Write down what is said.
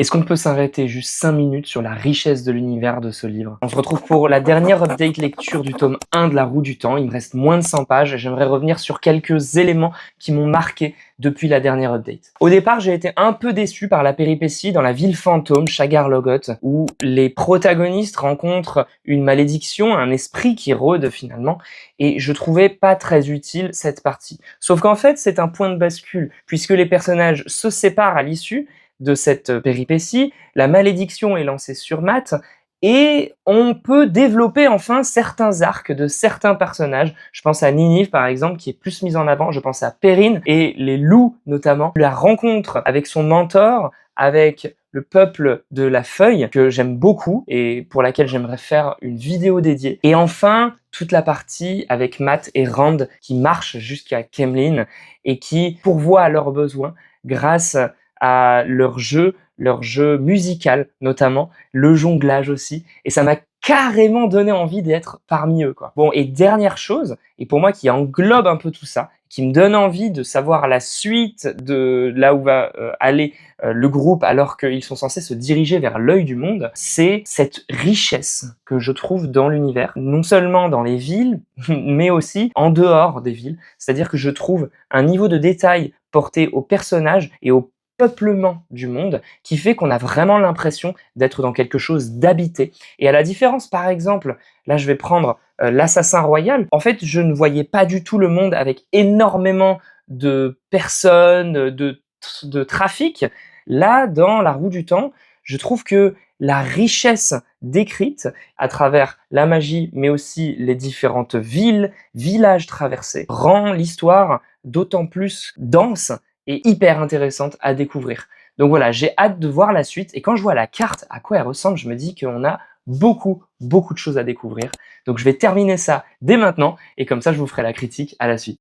Est-ce qu'on peut s'arrêter juste 5 minutes sur la richesse de l'univers de ce livre? On se retrouve pour la dernière update lecture du tome 1 de La Roue du Temps. Il me reste moins de 100 pages et j'aimerais revenir sur quelques éléments qui m'ont marqué depuis la dernière update. Au départ, j'ai été un peu déçu par la péripétie dans la ville fantôme, Shagar Logoth, où les protagonistes rencontrent une malédiction, un esprit qui rôde finalement, et je trouvais pas très utile cette partie. Sauf qu'en fait, c'est un point de bascule, puisque les personnages se séparent à l'issue de cette péripétie, la malédiction est lancée sur Matt, et on peut développer enfin certains arcs de certains personnages. Je pense à Nynaeve par exemple, qui est plus mise en avant, je pense à Perrine, et les loups notamment. La rencontre avec son mentor, avec le peuple de la feuille, que j'aime beaucoup, et pour laquelle j'aimerais faire une vidéo dédiée. Et enfin, toute la partie avec Matt et Rand, qui marchent jusqu'à Caemlyn, et qui pourvoient à leurs besoins grâce à leur jeu musical notamment, le jonglage aussi, et ça m'a carrément donné envie d'être parmi eux, quoi. Bon, et dernière chose, et pour moi qui englobe un peu tout ça, qui me donne envie de savoir la suite de là où va aller le groupe alors qu'ils sont censés se diriger vers l'œil du monde, c'est cette richesse que je trouve dans l'univers, non seulement dans les villes, mais aussi en dehors des villes. C'est-à-dire que je trouve un niveau de détail porté aux personnages et au peuplement du monde qui fait qu'on a vraiment l'impression d'être dans quelque chose d'habité. Et à la différence, par exemple, là je vais prendre l'Assassin Royal, en fait je ne voyais pas du tout le monde avec énormément de personnes, de trafic. Là, dans La Roue du Temps, je trouve que la richesse décrite à travers la magie, mais aussi les différentes villes, villages traversés, rend l'histoire d'autant plus dense et hyper intéressante à découvrir. Donc voilà, j'ai hâte de voir la suite, et quand je vois la carte, à quoi elle ressemble, je me dis qu'on a beaucoup de choses à découvrir. Donc je vais terminer ça dès maintenant, et comme ça je vous ferai la critique à la suite.